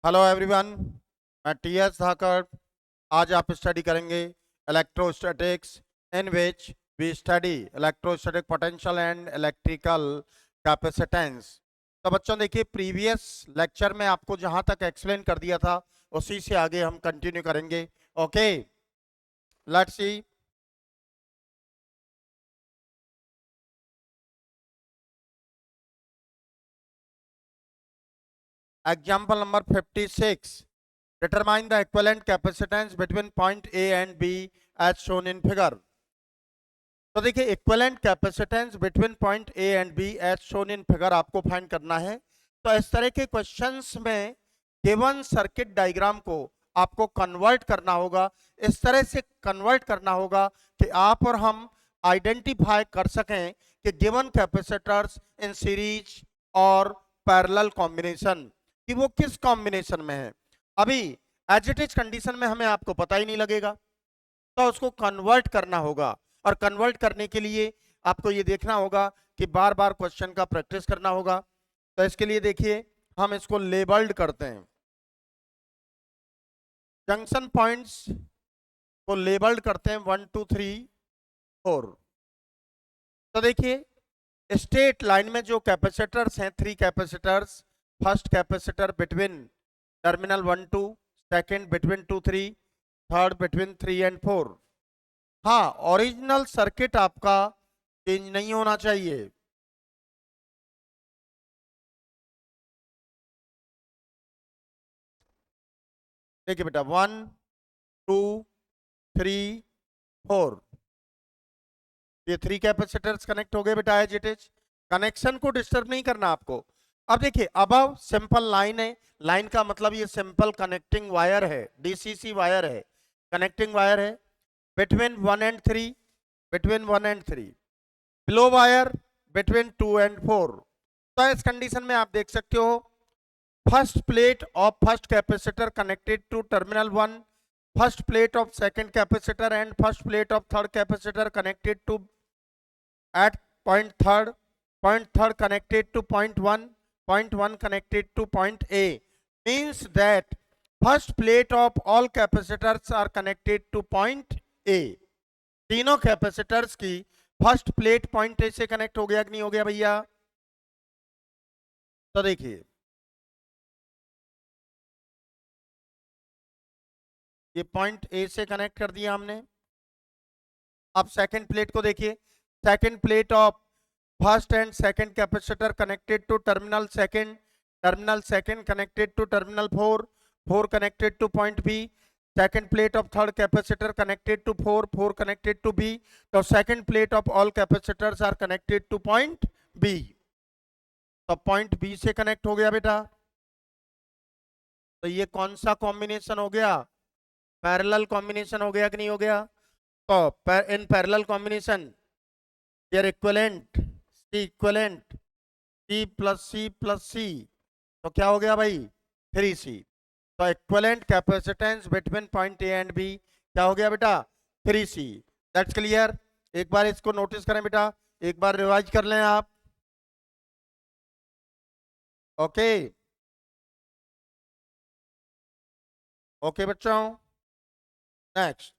Hello everyone, मैं TS Dhakad. आज आप स्टडी करेंगे electrostatics, in which we study electrostatic potential and electrical capacitance. तो बच्चों देखिए, प्रीवियस लेक्चर में आपको जहां तक एक्सप्लेन कर दिया था उसी से आगे हम कंटिन्यू करेंगे। Okay, let's see. Example number 56, determine the equivalent capacitance between point A and B as shown in figure। तो देखिए, equivalent capacitance between point A and B as shown in figure आपको फाइंड करना है। तो इस तरह के क्वेश्चंस में गिवन सर्किट डायग्राम को आपको कन्वर्ट करना होगा। इस तरह से कन्वर्ट करना होगा कि आप और हम आइडेंटिफाई कर सकें कि गिवन कैपेसिटर्स इन सीरीज और पैरेलल कॉम्बिनेशन कि वो किस कॉम्बिनेशन में है। अभी एज इट इज कंडीशन में हमें आपको पता ही नहीं लगेगा, तो उसको कन्वर्ट करना होगा। और कन्वर्ट करने के लिए आपको ये देखना होगा कि बार बार क्वेश्चन का प्रैक्टिस करना होगा। तो इसके लिए देखिए, हम इसको लेबल्ड करते हैं। जंक्शन पॉइंट्स को लेबल्ड करते हैं 1 2 3 4। तो देखिए, स्ट्रेट लाइन में जो कैपेसिटर्स हैं, 3 capacitors, first capacitor between terminal 1 2, second between 2 3, third between 3 and 4। हाँ, ओरिजिनल सर्किट आपका चेंज नहीं होना चाहिए। देखिए बेटा, 1 2 3 4, ये 3 कैपेसिटर्स कनेक्ट हो गए बेटा एज इट इज। कनेक्शन को डिस्टर्ब नहीं करना आपको। अब देखिए, अब सिंपल लाइन है। लाइन का मतलब ये सिंपल कनेक्टिंग वायर है, डीसीसी वायर है, कनेक्टिंग वायर है between 1 and 3, between 1 and 3, below wire between 2 and 4। तो इस कंडीशन में आप देख सकते हो, first plate of first capacitor connected to terminal 1, first plate of second capacitor and first plate of third capacitor connected to at point third connected to point 1 connected to point A, means that first plate of all capacitors are connected to point A। तीनों capacitors की first plate point A से connect हो गया कि नहीं हो गया भैया? तो देखिए, ये पॉइंट ए से कनेक्ट कर दिया हमने। अब सेकंड प्लेट को देखिए, second plate of first and second capacitor connected to terminal second connected to terminal 4, 4 connected to point B. Second plate of third capacitor connected to 4, 4 connected to B. तो second plate of all capacitors are connected to point B. तो point B से connect हो गया बेटा। तो ये कौन सा कॉम्बिनेशन हो गया? पैरेलल कॉम्बिनेशन हो गया कि नहीं हो गया? तो in parallel combination their equivalent C plus C, तो क्या हो गया भाई? 3C। तो equivalent capacitance between point A and B क्या हो गया बेटा? 3C। That's clear. एक बार इसको नोटिस करें बेटा, एक बार रिवाइज कर लें आप। ओके ओके बच्चों, next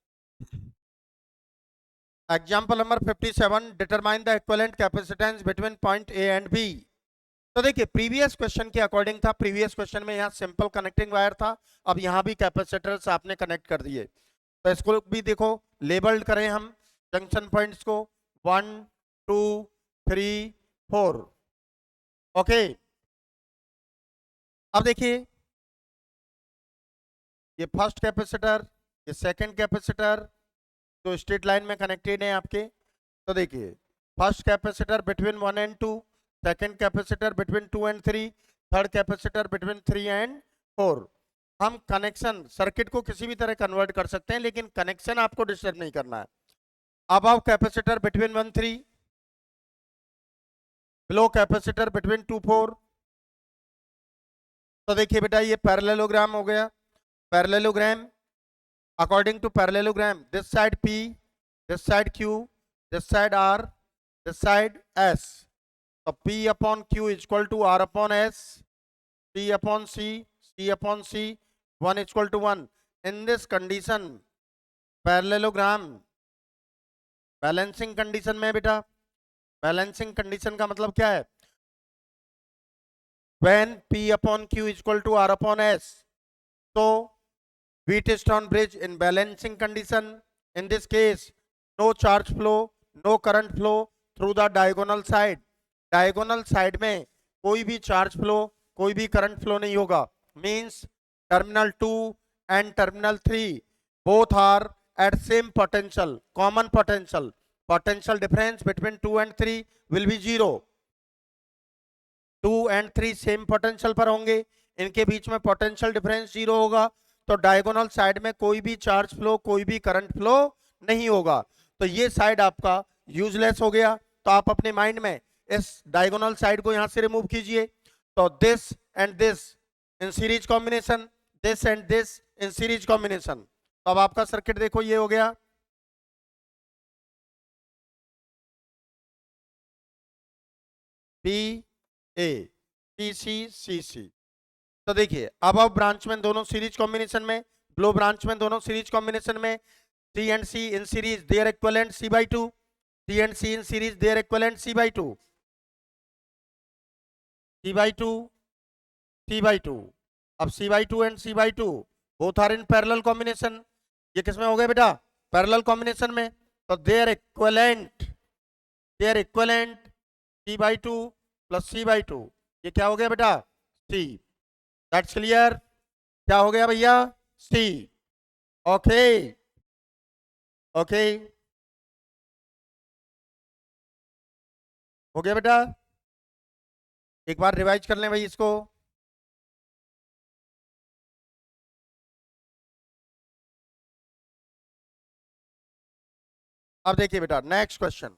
example number 57, determine the equivalent capacitance between point A and B. तो देखिए, प्रीवियस क्वेश्चन के अकॉर्डिंग था। प्रीवियस क्वेश्चन में यहाँ सिंपल कनेक्टिंग वायर था, अब यहाँ भी कैपेसिटर्स आपने कनेक्ट कर दिए। तो इसको भी देखो, लेबल्ड करें हम जंक्शन पॉइंट्स को 1 2 3 4। ओके, अब देखिए, ये फर्स्ट कैपेसिटर, ये सेकंड कैपेसिटर तो स्ट्रेट लाइन में कनेक्टेड है आपके। तो देखिए, first capacitor between 1 and 2, second capacitor between 2 and 3, third capacitor between 3 and 4। हम कनेक्शन सर्किट को किसी भी तरह कन्वर्ट कर सकते हैं, लेकिन कनेक्शन आपको डिस्टर्ब नहीं करना है। Above capacitor between 1 3, below capacitor between 2 4। तो देखिए बेटा, ये पैरेललोग्राम हो गया। Parallelogram, according to parallelogram, this side P, this side Q, this side R, this side S। तो P upon Q equal to R upon S, C upon C, C upon C, 1 is equal to 1. In this condition, parallelogram balancing condition में बेटा, balancing condition का मतलब क्या है? When P upon Q is equal to R upon S, so Wheatstone bridge in balancing condition. In this case, no charge flow, no current flow through the diagonal side. Diagonal side में कोई भी charge flow, कोई भी current flow नहीं होगा. Means terminal 2 and terminal 3 both are at same potential, common potential. Potential difference between 2 and 3 will be 0. 2 and 3 same potential पर होंगे, इनके बीच में पोटेंशियल डिफरेंस 0 होगा, तो डायगोनल साइड में कोई भी चार्ज फ्लो, कोई भी करंट फ्लो नहीं होगा. तो ये साइड आपका यूजलेस हो गया. तो आप अपने माइंड में इस डायगोनल साइड को यहां से रिमूव कीजिए. तो this and this in series combination, this and this in series combination. तो अब आपका सर्किट देखो ये हो गया. P A C C C C. तो देखिए अब ब्रांच में दोनों सीरीज कॉम्बिनेशन में, ब्लो ब्रांच में दोनों सीरीज कॉम्बिनेशन में, C and C in series their equivalent C by two, C and C in series their equivalent C by two, C by two, C by two. अब C by two and C by two both are in parallel combination. ये किसमें हो गया बेटा? Parallel combination में. तो their equivalent C by two plus C by two, ये क्या हो गया बेटा? सी. That's clear. क्या हो गया भैया? सी. ओके ओके हो गया बेटा. एक बार रिवाइज कर लें भाई इसको. अब देखिए बेटा next question.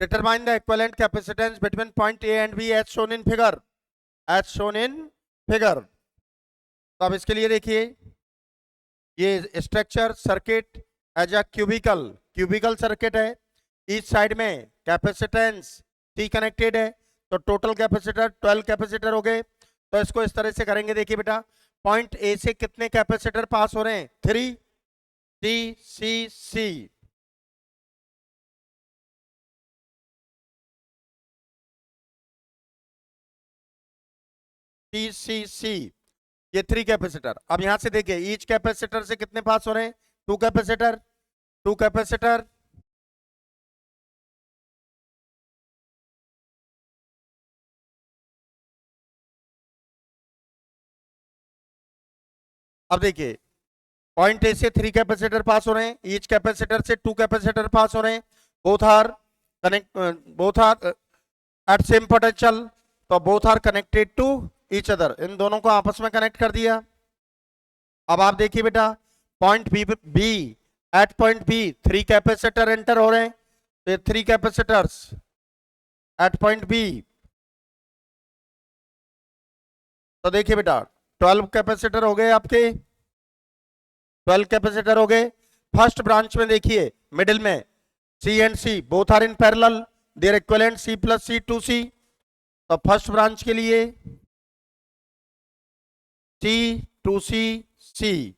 Determine the equivalent capacitance between point A and B as shown in figure. As shown in figure. तो अब इसके लिए देखिए ये structure circuit as a cubical circuit है. इस साइड में कैपेसिटेंस T कनेक्टेड है, तो टोटल कैपेसिटर 12 कैपेसिटर हो गए. तो इसको इस तरह से करेंगे. देखिए बेटा पॉइंट ए से कितने कैपेसिटर पास हो रहे हैं? 3 T C C. TCC ये 3 कैपेसिटर. अब यहां से देखिए ईच कैपेसिटर से कितने पास हो रहे हैं? 2 कैपेसिटर. अब देखिए पॉइंट ए से 3 कैपेसिटर पास हो रहे हैं, ईच कैपेसिटर से 2 कैपेसिटर पास हो रहे हैं. Both are at same potential, तो both are connected to each other. इन दोनों को आपस में कनेक्ट कर दिया. अब आप देखिए बेटा point B at point B 3 capacitor enter हो रहे हैं. तो 3 कैपेसिटर्स एट पॉइंट बी. तो देखिए बेटा 12 कैपेसिटर हो गए आपके. 12 कैपेसिटर हो गए. फर्स्ट ब्रांच में देखिए मिडिल में C and C both are in parallel, their equivalent C plus C two C. तो फर्स्ट ब्रांच के लिए C two C C.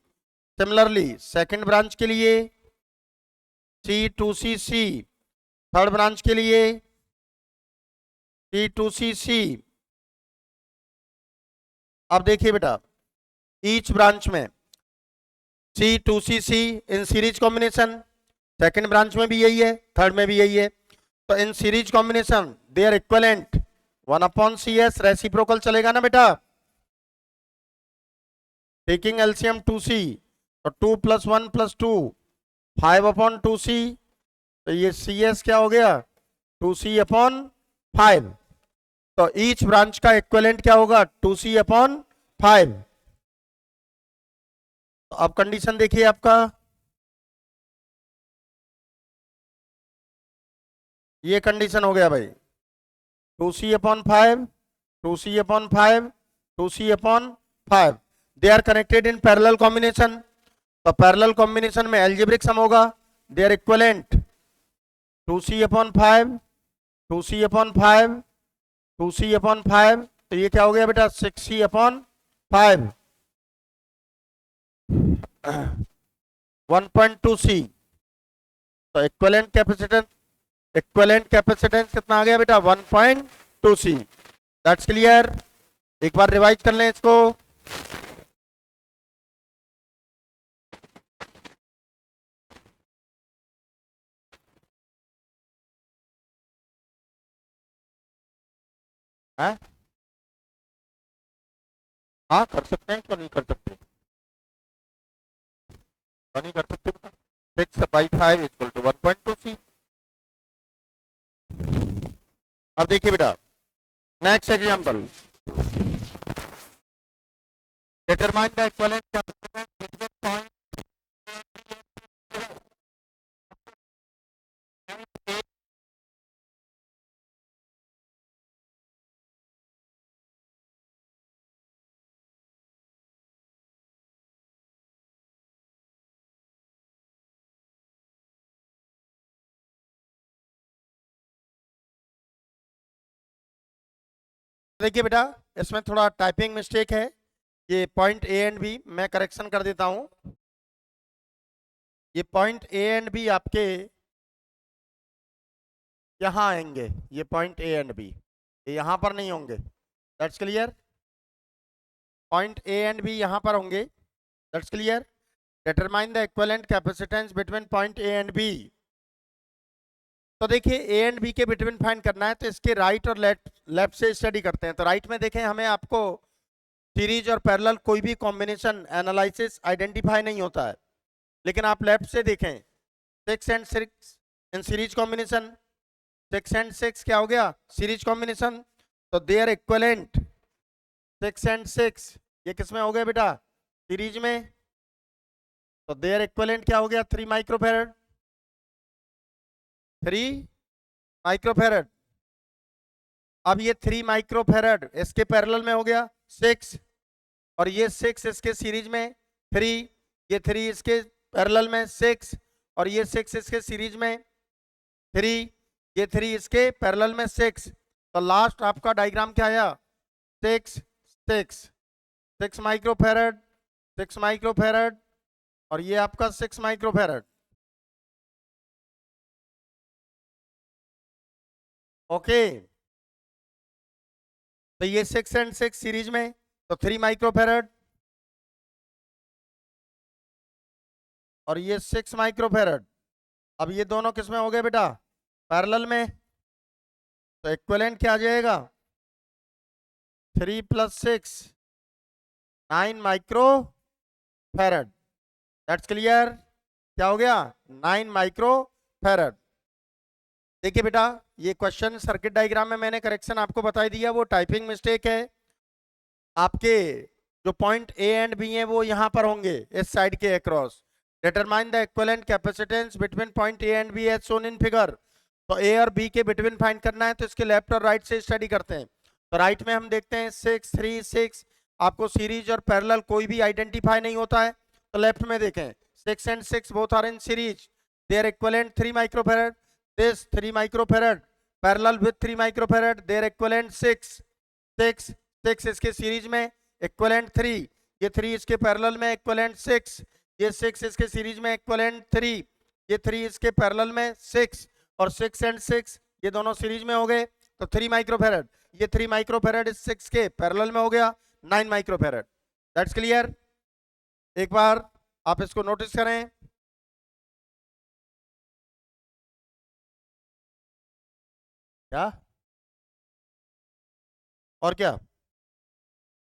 Similarly second branch के लिए C two C C. Third branch के लिए सी टू सी सी. अब देखिए बेटा ईच ब्रांच में C two C C in series combination. Second branch में भी यही है, थर्ड में भी यही है. तो in series combination their equivalent 1 upon C S. Reciprocal चलेगा ना बेटा? टेकिंग एलसीएम 2c, तो 2 प्लस 1 प्लस 2 5 अपॉन 2c. तो ये सी एस क्या हो गया? 2c upon 5. तो ईच ब्रांच का इक्विवेलेंट क्या होगा? 2c upon 5. तो अब कंडीशन देखिए आपका ये कंडीशन हो गया भाई 2c upon 5, 2c upon 5, 2c upon 5. They are connected in parallel combination. तो पैरेलल कॉम्बिनेशन में एल्जेब्रिक सम होगा. They are equivalent 2c upon 5, 2c upon 5, 2c upon 5, तो ये क्या हो गया बेटा 6C/5 1.2C। तो इक्विवेलेंट कैपेसिटेंस कितना आ गया बेटा 1.2C। That's clear. एक बार रिवाइज कर लें इसको। है? हाँ कर सकते हैं, क्यों नहीं कर सकते, क्यों नहीं कर सकते बेटा। 6/5 इक्वल टू 1.2C। अब देखिए बेटा next example, determine the equivalent capacitance between point देखिए बेटा इसमें थोड़ा टाइपिंग मिस्टेक है, ये पॉइंट ए एंड बी, मैं करेक्शन कर देता हूं। ये पॉइंट ए एंड बी आपके यहां आएंगे, ये पॉइंट ए एंड बी ये यहां पर नहीं होंगे। That's clear. Point A and B यहां पर होंगे। That's clear. Determine the equivalent capacitance between point A and B. तो देखिए ए एंड बी के बिटवीन फाइंड करना है, तो इसके राइट और लेफ्ट से स्टडी करते हैं। तो राइट में देखें हमें आपको सीरीज और पैरेलल कोई भी कॉम्बिनेशन एनालिसिस आइडेंटिफाई नहीं होता है, लेकिन आप लेफ्ट से देखें 6 and 6 in series combination, 6 and 6 क्या हो गया सीरीज कॉम्बिनेशन। तो देयर इक्विवेलेंट 6 and 6 ये किसमें हो गया बेटा सीरीज में। तो देयर इक्विवेलेंट क्या हो गया 3 माइक्रोफैरड, 3 माइक्रोफैरड। अब ये 3 माइक्रोफैरड इसके पैरेलल में हो गया 6, और ये 6 इसके सीरीज में 3, ये 3 इसके पैरेलल में 6, और ये 6 इसके सीरीज में 3, ये 3 इसके पैरेलल में 6। तो लास्ट आपका डायग्राम क्या आया 6 6 6 माइक्रोफैरड 6 माइक्रोफैरड, और ये आपका 6 माइक्रोफैरड। ओके, तो ये 6 and 6 सीरीज में, तो 3 माइक्रोफैरड, और ये 6 माइक्रोफैरड। अब ये दोनों किसमें हो गए बेटा पैरेलल में। तो इक्विवेलेंट क्या आ जाएगा 3 + 6 9 माइक्रोफैरड। That's clear. क्या हो गया 9 माइक्रोफैरड। देखिए बेटा ये क्वेश्चन सर्किट डायग्राम में मैंने करेक्शन आपको बता दिया, वो टाइपिंग मिस्टेक है। आपके जो पॉइंट ए एंड बी हैं वो यहां पर होंगे इस साइड के across. Determine the equivalent capacitance between point A and B as shown in figure. तो ए और बी के बिटवीन फाइंड करना है, तो इसके लेफ्ट और राइट से स्टडी करते हैं। तो राइट में हम देखते हैं 6 3 6, आपको सीरीज और पैरेलल कोई भी आइडेंटिफाई नहीं होता है। तो लेफ्ट में देखें 6 and 6 both are in series, their equivalent 3 microfarad, this 3 microfarad parallel with 3 microfarad, their equivalent 6 6 6 इसके सीरीज में equivalent 3, ये 3 इसके पैरेलल में equivalent 6, ये 6 इसके सीरीज में equivalent 3, ये 3 इसके पैरेलल में 6, और 6 and 6 ये दोनों सीरीज में हो गए। तो 3 माइक्रोफैरड, ये 3 माइक्रोफैरड इस 6 के पैरेलल में हो गया 9 माइक्रोफैरड। That's clear. एक बार आप इसको नोटिस करें। क्या और क्या,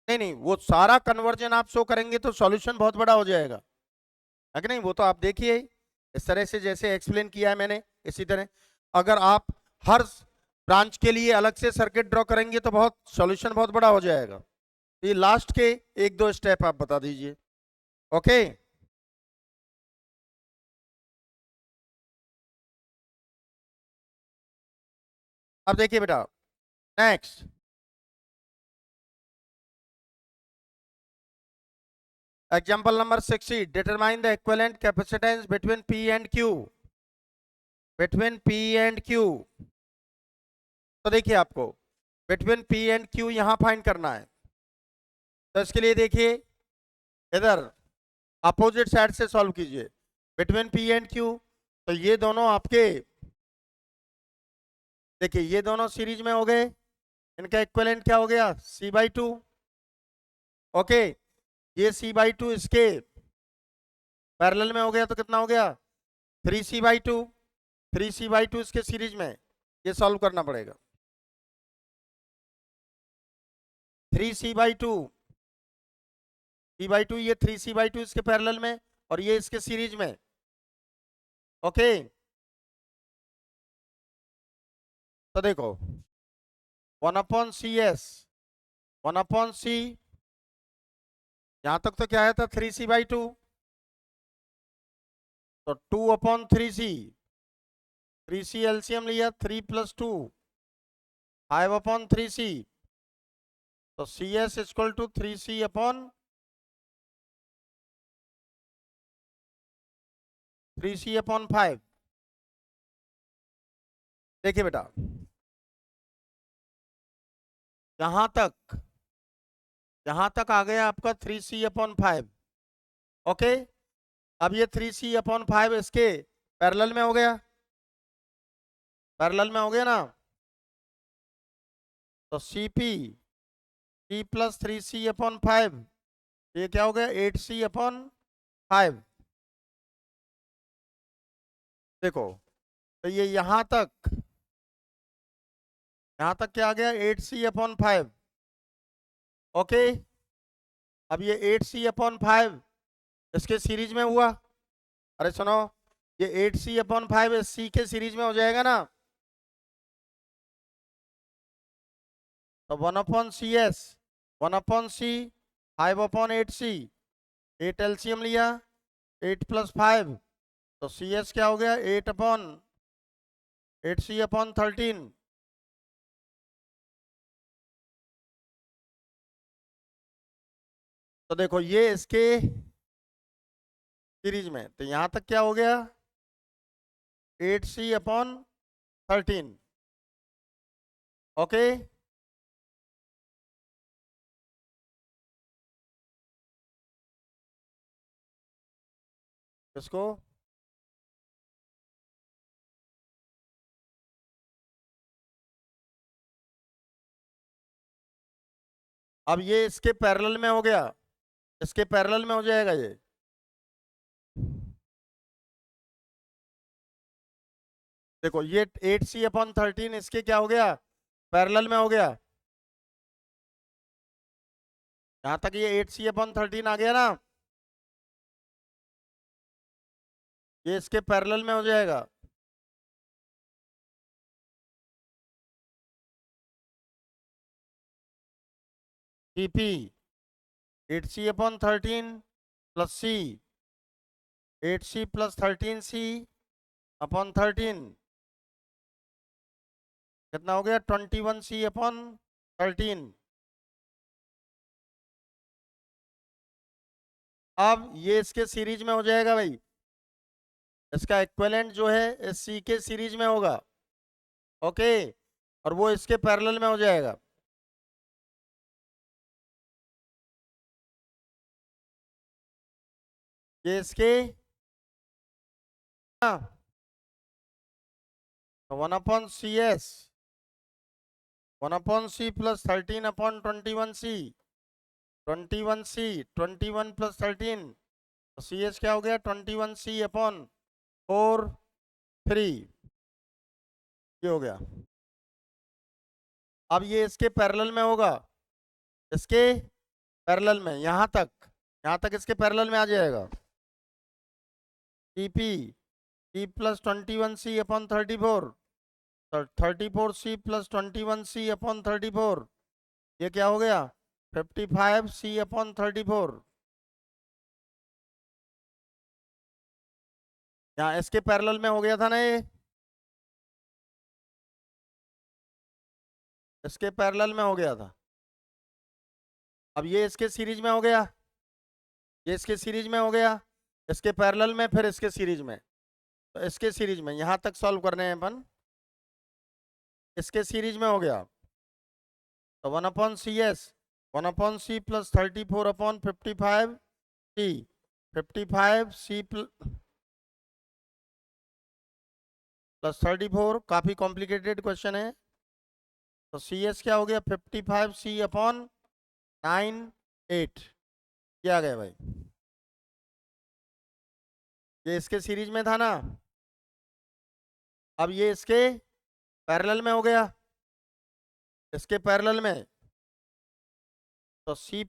नहीं नहीं वो सारा कन्वर्जन आप शो करेंगे तो सॉल्यूशन बहुत बड़ा हो जाएगा, है कि नहीं। वो तो आप देखिए इस तरह से जैसे एक्सप्लेन किया है मैंने, इसी तरह अगर आप हर ब्रांच के लिए अलग से सर्किट ड्रॉ करेंगे तो बहुत सॉल्यूशन बहुत बड़ा हो जाएगा। ये लास्ट के 1-2 स्टेप आप बता दीजिए। ओके, अब देखिए बेटा next example number 60, determine the equivalent capacitance between P and Q, between P and Q। तो देखिए आपको बिटवीन पी एंड क्यू यहां फाइंड करना है। तो इसके लिए देखिए इधर अपोजिट साइड से सॉल्व कीजिए। बिटवीन पी एंड क्यू, तो ये दोनों आपके, देखिए ये दोनों सीरीज में हो गए, इनका इक्विवेलेंट क्या हो गया, c/2। ओके, ये c/2 इसके पैरेलल में हो गया तो कितना हो गया, 3c/2। 3c/2 इसके सीरीज में, ये सॉल्व करना पड़ेगा। 3c/2, c/2, ये 3c/2 इसके पैरेलल में और ये इसके सीरीज में। ओके, तो देखो 1/CS, 1/C, यहां तक तो क्या आया था 3c/2, तो 2/3c, 3c एलसीएम लिया, 3 + 2 5/3c, तो CS इक्वल टू 3c/5। देखिए बेटा, यहां तक आ गया आपका 3c/5। ओके, अब ये 3c/5 इसके पैरेलल में हो गया, पैरेलल में हो गया ना, तो C प्लस 3c/5, ये क्या हो गया 8c/5। देखो, तो ये यहां तक क्या आ गया 8c/5। ओके, अब ये 8c/5 इसके सीरीज में हुआ। अरे सुनो, ये 8c/5 इस C के सीरीज में हो जाएगा ना, तो 1/CS, 1/C, 5/8c, 8 एलसीएम लिया, 8 + 5, तो CS क्या हो गया 8/8c/13। तो देखो ये इसके सीरीज में, तो यहां तक क्या हो गया 8c/13। ओके, इसको अब ये इसके पैरेलल में हो गया, इसके पैरेलल में हो जाएगा ये। देखो ये 8c/13 इसके क्या हो गया, पैरेलल में हो गया। यहां तक ये 8c/13 आ गया ना, ये इसके पैरेलल में हो जाएगा। TP 8c/13 plus C, 8c + 13c/13, कितना हो गया 21c/13। अब ये इसके सीरीज में हो जाएगा भाई, इसका इक्विवेलेंट जो है इस C के सीरीज में होगा। ओके, और वो इसके पैरेलल में हो जाएगा। ये इसके 1/CS, 1/C + 13/21c, 21c, 21 + 13, तो CS क्या हो गया 21c/4, 3, ये हो गया। अब ये इसके पैरेलल में होगा, इसके पैरेलल में यहां तक इसके पैरेलल में आ जाएगा। TP T + 21c/34, 34c + 21c/34, ये क्या हो गया 55c/34। यहाँ इसके पैरेलल में हो गया था ना, ये इसके पैरेलल में हो गया था। अब ये इसके सीरीज में हो गया, ये इसके सीरीज में हो गया, इसके पैरेलल में, फिर इसके सीरीज में। तो इसके सीरीज में यहां तक सॉल्व करने हैं अपन, इसके सीरीज में हो गया। तो 1/CS 1/C plus 34/55C 55C plus 34, काफी कॉम्प्लिकेटेड क्वेश्चन है। तो CS क्या हो गया 55C/98 क्या आ गया भाई? ये इसके सीरीज में था ना, अब ये इसके पैरेलल में हो गया, इसके पैरेलल में। तो C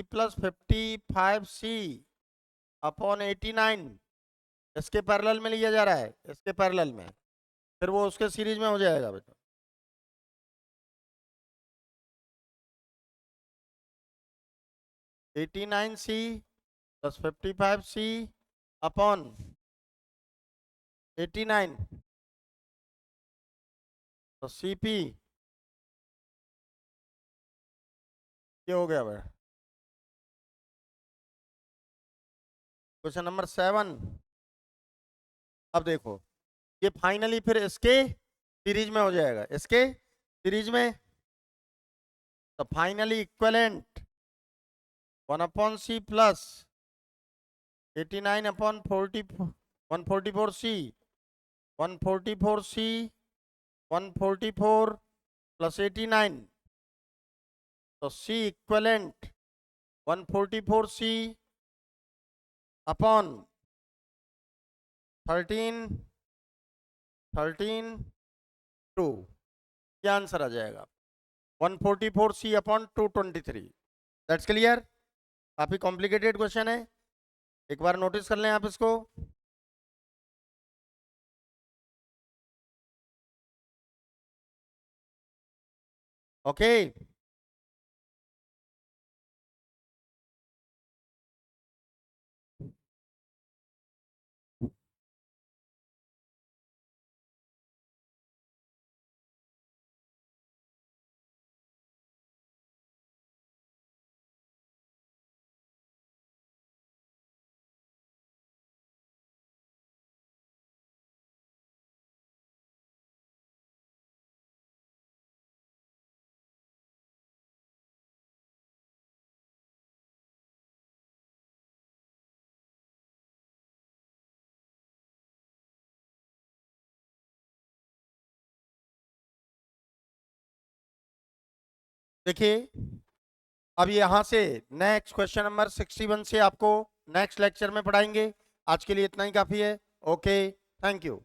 प्लस 55C/89 इसके पैरेलल में लिया जा रहा है, इसके पैरेलल में, फिर वो उसके सीरीज में हो जाएगा बेटा। (89C + 55C/89) तो CP ये हो गया भाई। Question number 7। अब देखो, ये फाइनली फिर इसके सीरीज में हो जाएगा, इसके सीरीज में। तो finally equivalent 1/C plus 144C 144 plus 89। तो C इक्विवेलेंट 144C अपॉन 13 2, क्या आंसर आ जाएगा? 144C/223। That's clear. काफी कॉम्प्लिकेटेड क्वेश्चन है, एक बार नोटिस कर लें आप इसको। ओके देखिए, अब यहाँ से नेक्स्ट क्वेश्चन नंबर 61 से आपको नेक्स्ट लेक्चर में पढ़ाएंगे। आज के लिए इतना ही काफी है। Okay, thank you.